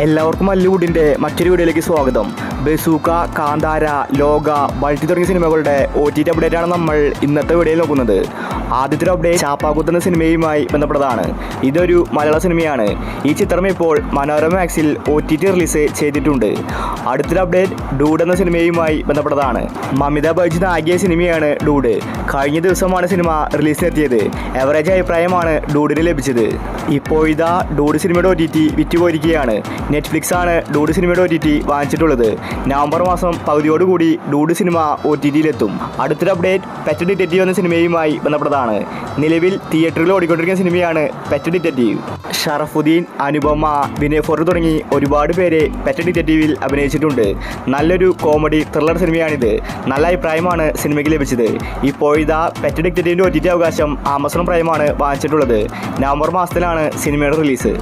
എല്ലാവർക്കും മല്ലുവുഡിൻ്റെ മറ്റൊരു വീഡിയോയിലേക്ക് സ്വാഗതം. ബസൂക്ക, കാന്താര, ലോക, ബൾട്ടി തുടങ്ങിയ സിനിമകളുടെ OTT അപ്ഡേറ്റാണ് നമ്മൾ ഇന്നത്തെ വീഡിയോയിൽ നോക്കുന്നത്. ആദ്യത്തെ അപ്ഡേറ്റ് ചാപ്പാക്കുത്ത് എന്ന സിനിമയുമായി ബന്ധപ്പെട്ടതാണ്. ഇതൊരു മലയാള സിനിമയാണ്. ഈ ചിത്രം ഇപ്പോൾ മനോരമ മാക്സിൽ OTT റിലീസ് ചെയ്തിട്ടുണ്ട്. അടുത്തൊരു അപ്ഡേറ്റ് ഡൂഡ് എന്ന സിനിമയുമായി ബന്ധപ്പെട്ടതാണ്. മമിത ബൈജു നായിക സിനിമയാണ് ഡൂഡ്. കഴിഞ്ഞ ദിവസമാണ് സിനിമ റിലീസിനെത്തിയത്. എവറേജ് അഭിപ്രായമാണ് ഡൂഡിന് ലഭിച്ചത്. ഇപ്പോൾ ഇതാ ഡൂഡ് സിനിമയുടെ OTT വിറ്റുപോയിരിക്കുകയാണ്. നെറ്റ്ഫ്ലിക്സ് ആണ് ഡൂഡ് സിനിമയുടെ OTT വാങ്ങിച്ചിട്ടുള്ളത്. നവംബർ മാസം പകുതിയോടുകൂടി ഡൂഡ് സിനിമ OTTയിലെത്തും. അടുത്തൊരു അപ്ഡേറ്റ് പെറ്റ് ഡിറ്റക്റ്റീവ് എന്ന സിനിമയുമായി ബന്ധപ്പെട്ടതാണ്. നിലവിൽ തിയേറ്ററിൽ ഓടിക്കൊണ്ടിരിക്കുന്ന സിനിമയാണ് പെറ്റ് ഡിറ്റക്റ്റീവ്. ഷറഫുദ്ദീൻ, അനുപമ, വിനയ് ഫോർട്ട് തുടങ്ങി ഒരുപാട് പേര് പെറ്റ് ഡിറ്റക്റ്റീവിൽ അഭിനയിച്ചിട്ടുണ്ട്. നല്ലൊരു കോമഡി ത്രില്ലർ സിനിമയാണിത്. നല്ല അഭിപ്രായമാണ് സിനിമയ്ക്ക് ലഭിച്ചത്. ഇപ്പോൾ ഇതാ പെറ്റ് ഡിറ്റക്റ്റീവിൻ്റെ OTT അവകാശം ആമസോൺ പ്രൈമാണ് വാങ്ങിച്ചിട്ടുള്ളത്. നവംബർ മാസത്തിലാണ് സിനിമയുടെ റിലീസ്.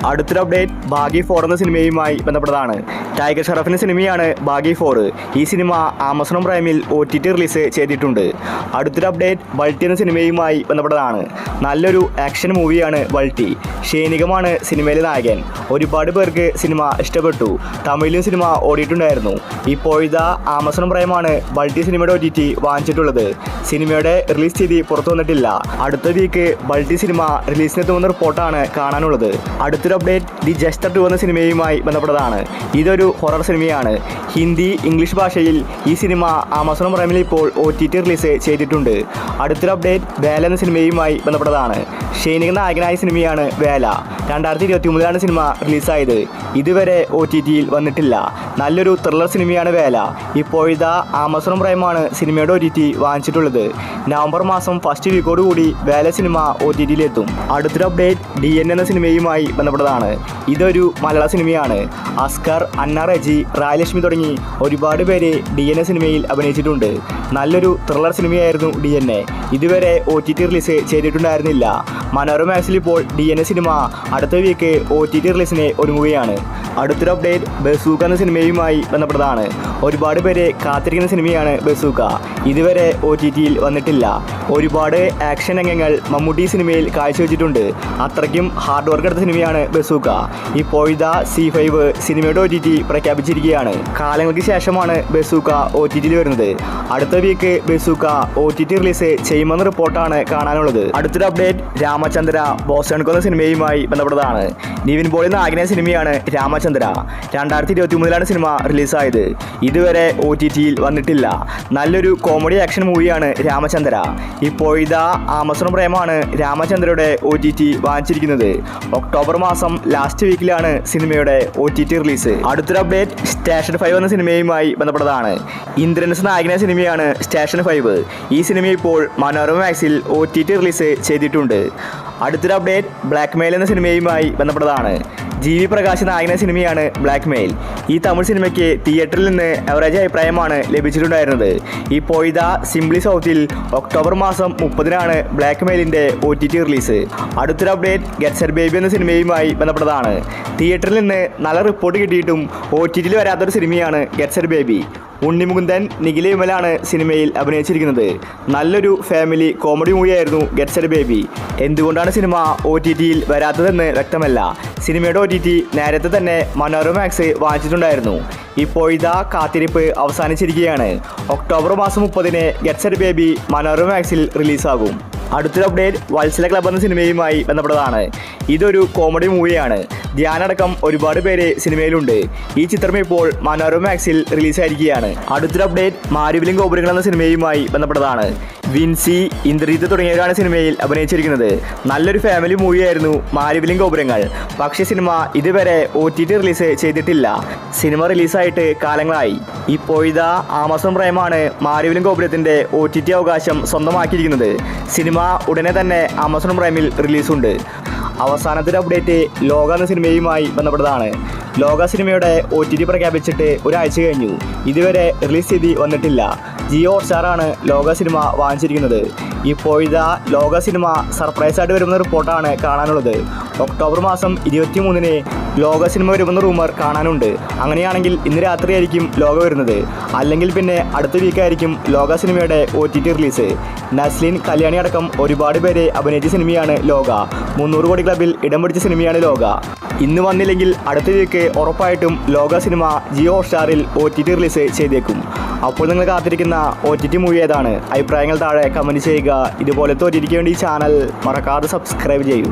അടുത്തൊരു അപ്ഡേറ്റ് ഭാഗ്യ 4 എന്ന സിനിമയുമായി ബന്ധപ്പെട്ടതാണ്. ടൈഗർ ഷറഫിൻ്റെ സിനിമയാണ് ഭാഗ്യ 4. ഈ സിനിമ ആമസോൺ പ്രൈമിൽ OTT റിലീസ് ചെയ്തിട്ടുണ്ട്. അടുത്തൊരു അപ്ഡേറ്റ് ബൾട്ടി എന്ന സിനിമയുമായി ബന്ധപ്പെട്ടതാണ്. നല്ലൊരു ആക്ഷൻ മൂവിയാണ് ബൾട്ടി. ഷേനികമാണ് സിനിമയിലെ നായകൻ. ഒരുപാട് പേർക്ക് സിനിമ ഇഷ്ടപ്പെട്ടു. തമിഴിലും സിനിമ ഓടിയിട്ടുണ്ടായിരുന്നു. ഇപ്പോൾ ഇതാ ആമസോൺ പ്രൈമാണ് ബൾട്ടി സിനിമയുടെ OTT വാങ്ങിച്ചിട്ടുള്ളത്. സിനിമയുടെ റിലീസ് തീയതി പുറത്തു വന്നിട്ടില്ല. അടുത്ത വീക്ക് ബൾട്ടി സിനിമ റിലീസിനെത്തുമെന്ന റിപ്പോർട്ടാണ് കാണാനുള്ളത്. അടുത്തൊരു അപ്ഡേറ്റ് ദി ജസ്റ്റർ 2 എന്ന സിനിമയുമായി ബന്ധപ്പെട്ടതാണ്. ഇതൊരു ഹൊറർ സിനിമയാണ്. ഹിന്ദി, ഇംഗ്ലീഷ് ഭാഷയിൽ ഈ സിനിമ ആമസോൺ പ്രൈമിൽ ഇപ്പോൾ OTT റിലീസ് ചെയ്തിട്ടുണ്ട്. അടുത്തൊരു അപ്ഡേറ്റ് വേല എന്ന സിനിമയുമായി ബന്ധപ്പെട്ടതാണ്. ഷൈനിക നായകനായ സിനിമയാണ് വേല. 2023 സിനിമ റിലീസായത്. ഇതുവരെ OTTയിൽ വന്നിട്ടില്ല. നല്ലൊരു ത്രില്ലർ സിനിമയാണ് വേല. ഇപ്പോൾ ഇതാ ആമസോൺ പ്രൈമാണ് സിനിമയുടെ OTT വാങ്ങിച്ചിട്ടുള്ളത്. നവംബർ മാസം ഫസ്റ്റ് വീക്കോടുകൂടി വേല സിനിമ OTTയിലെത്തും. അടുത്തൊരു അപ്ഡേറ്റ് DN എന്ന സിനിമയുമായി ബന്ധപ്പെട്ടതാണ്. ഇതൊരു മലയാള സിനിമയാണ്. അസ്കർ, അന്ന റജി, റായലക്ഷ്മി തുടങ്ങി ഒരുപാട് പേര് DN സിനിമയിൽ അഭിനയിച്ചിട്ടുണ്ട്. നല്ലൊരു ത്രില്ലർ സിനിമയായിരുന്നു DN. ഇതുവരെ OTT റിലീസ് ചെയ്തിട്ടുണ്ടായിരുന്നില്ല. മനോരമ മാക്സിൽ ഇപ്പോൾ DN സിനിമ അടുത്ത വീക്ക് OTT റിലീസിന് ഒരുങ്ങുകയാണ്. അടുത്തൊരു അപ്ഡേറ്റ് ബസൂക്ക എന്ന സിനിമയുമായി ബന്ധപ്പെട്ടതാണ്. ഒരുപാട് പേര് കാത്തിരിക്കുന്ന സിനിമയാണ് ബസൂക്ക. ഇതുവരെ OTTയിൽ വന്നിട്ടില്ല. ഒരുപാട് ആക്ഷൻ രംഗങ്ങൾ മമ്മൂട്ടി സിനിമയിൽ കാഴ്ചവെച്ചിട്ടുണ്ട്. അത്രയ്ക്കും ഹാർഡ് വർക്ക് എടുത്ത സിനിമയാണ് ബസൂക്ക. ഇപ്പോൾ ഇതാ C5 സിനിമയുടെ OTT പ്രഖ്യാപിച്ചിരിക്കുകയാണ്. കാലങ്ങൾക്ക് ശേഷമാണ് ബസൂക്ക OTTയിൽ വരുന്നത്. അടുത്ത വീക്ക് ബസൂക്ക OTT റിലീസ് ചെയ്യുമെന്ന റിപ്പോർട്ടാണ് കാണാനുള്ളത്. അടുത്തൊരു അപ്ഡേറ്റ് രാമചന്ദ്ര ബോസ്റ്റൺകോ എന്ന സിനിമയുമായി ബന്ധപ്പെട്ടതാണ്. നിവിൻ പോളി നായകനായ സിനിമയാണ് രാമചന്ദ്ര. 2023 സിനിമ റിലീസായത്. ഇതുവരെ OTTയിൽ വന്നിട്ടില്ല. നല്ലൊരു കോമഡി ആക്ഷൻ മൂവിയാണ് രാമചന്ദ്ര. ഇപ്പോൾ ഇതാ ആമസോൺ പ്രൈമാണ് രാമചന്ദ്രയുടെ OTT വാങ്ങിച്ചിരിക്കുന്നത്. ഒക്ടോബർ മാസം ലാസ്റ്റ് വീക്കിലാണ് സിനിമയുടെ OTT റിലീസ്. അടുത്തൊരു അപ്ഡേറ്റ് സ്റ്റേഷൻ 5 എന്ന സിനിമയുമായി ബന്ധപ്പെട്ടതാണ്. ഇന്ദ്രൻസ് നായകനായ സിനിമയാണ് സ്റ്റേഷൻ 5. ഈ സിനിമ ഇപ്പോൾ മനോരമ മാക്സിൽ OTT റിലീസ് ചെയ്തിട്ടുണ്ട്. അടുത്തൊരു അപ്ഡേറ്റ് ബ്ലാക്ക് മെയിൽ എന്ന സിനിമയുമായി ബന്ധപ്പെട്ടതാണ്. GV പ്രകാശ് നായകനായ സിനിമയാണ് ബ്ലാക്ക് മെയിൽ. ഈ തമിഴ് സിനിമയ്ക്ക് തിയേറ്ററിൽ നിന്ന് എവറേജ് അഭിപ്രായമാണ് ലഭിച്ചിട്ടുണ്ടായിരുന്നത്. ഇപ്പോൾ ഇതാ സിംപ്ലി സൗത്തിൽ ഒക്ടോബർ മാസം 30 ബ്ലാക്ക് മെയിലിൻ്റെ OTT റിലീസ്. അടുത്തൊരു അപ്ഡേറ്റ് ഗെറ്റ് സെറ്റ് ബേബി എന്ന സിനിമയുമായി ബന്ധപ്പെട്ടതാണ്. തിയേറ്ററിൽ നിന്ന് നല്ല റിപ്പോർട്ട് കിട്ടിയിട്ടും OTTയിൽ വരാത്തൊരു സിനിമയാണ് get set baby. Unni Mukundan, Nikhila വിമലാണ് സിനിമയിൽ അഭിനയിച്ചിരിക്കുന്നത്. നല്ലൊരു ഫാമിലി കോമഡി മൂവിയായിരുന്നു ഗെറ്റ് സെറ്റ് ബേബി. എന്തുകൊണ്ടാണ് സിനിമ OTTയിൽ വരാത്തതെന്ന് വ്യക്തമല്ല. സിനിമയുടെ OTT നേരത്തെ തന്നെ മനോരമ മാക്സ് വാങ്ങിച്ചിട്ടുണ്ടായിരുന്നു. ഇപ്പോൾ ഇതാ കാത്തിരിപ്പ് അവസാനിച്ചിരിക്കുകയാണ്. ഒക്ടോബർ മാസം 30 ഗെറ്റ് സെറ്റ് ബേബി മനോരമ മാക്സിൽ റിലീസാകും. അടുത്തൊരു അപ്ഡേറ്റ് വത്സല ക്ലബ് എന്ന സിനിമയുമായി ബന്ധപ്പെട്ടതാണ്. ഇതൊരു കോമഡി മൂവിയാണ്. ധ്യാനടക്കം ഒരുപാട് പേര് സിനിമയിലുണ്ട്. ഈ ചിത്രം ഇപ്പോൾ മനോരമ മാക്സിൽ റിലീസായിരിക്കുകയാണ്. അടുത്തൊരു അപ്ഡേറ്റ് മാരിവിലും ഗോപുരങ്ങൾ എന്ന സിനിമയുമായി ബന്ധപ്പെട്ടതാണ്. വിൻസി, ഇന്ദ്രജിത്ത് തുടങ്ങിയവരാണ് സിനിമയിൽ അഭിനയിച്ചിരിക്കുന്നത്. നല്ലൊരു ഫാമിലി മൂവിയായിരുന്നു മാരിവിലും ഗോപുരങ്ങൾ. പക്ഷേ സിനിമ ഇതുവരെ OTT റിലീസ് ചെയ്തിട്ടില്ല. സിനിമ റിലീസായിട്ട് കാലങ്ങളായി. ഇപ്പോൾ ഇതാ ആമസോൺ പ്രൈമാണ് മാരിവിലും ഗോപുരത്തിൻ്റെ OTT അവകാശം സ്വന്തമാക്കിയിരിക്കുന്നത്. സിനിമ ഉടനെ തന്നെ ആമസോൺ പ്രൈമിൽ റിലീസുണ്ട്. അവസാനത്തെ അപ്ഡേറ്റ് ലോക എന്ന സിനിമയുമായി ബന്ധപ്പെട്ടതാണ്. ലോക സിനിമയുടെ OTT പ്രഖ്യാപിച്ചിട്ട് ഒരാഴ്ച കഴിഞ്ഞു. ഇതുവരെ റിലീസ് തീയതി വന്നിട്ടില്ല. ജിയോ ഹോട്ട്സ്റ്റാറാണ് ലോക സിനിമ വാങ്ങിച്ചിരിക്കുന്നത്. ഇപ്പോൾ ഇതാ ലോക സിനിമ സർപ്രൈസായിട്ട് വരുന്ന റിപ്പോർട്ടാണ് കാണാനുള്ളത്. ഒക്ടോബർ മാസം 23 ലോക സിനിമ വരുമെന്ന റൂമർ കാണാനുണ്ട്. അങ്ങനെയാണെങ്കിൽ ഇന്ന് രാത്രിയായിരിക്കും ലോക വരുന്നത്. അല്ലെങ്കിൽ പിന്നെ അടുത്ത വീക്കായിരിക്കും ലോക സിനിമയുടെ OTT റിലീസ്. നസ്ലിൻ, കല്യാണി അടക്കം ഒരുപാട് പേര് അഭിനയിച്ച സിനിമയാണ് ലോക. 300 കോടി ക്ലബിൽ ഇടം പിടിച്ച സിനിമയാണ് ലോക. ഇന്ന് വന്നില്ലെങ്കിൽ അടുത്ത വീക്ക് ഉറപ്പായിട്ടും ലോക സിനിമ ജിയോ ഹോട്ട്സ്റ്റാറിൽ OTT റിലീസ് ചെയ്തേക്കും. അപ്പോൾ നിങ്ങൾ കാത്തിരിക്കുന്ന OTT മൂവി ഏതാണ്? അഭിപ്രായങ്ങൾ താഴെ കമൻറ്റ് ചെയ്യുക. ഇതുപോലത്തെ OTTക്ക് വേണ്ടി ഈ ചാനൽ മറക്കാതെ സബ്സ്ക്രൈബ് ചെയ്യൂ.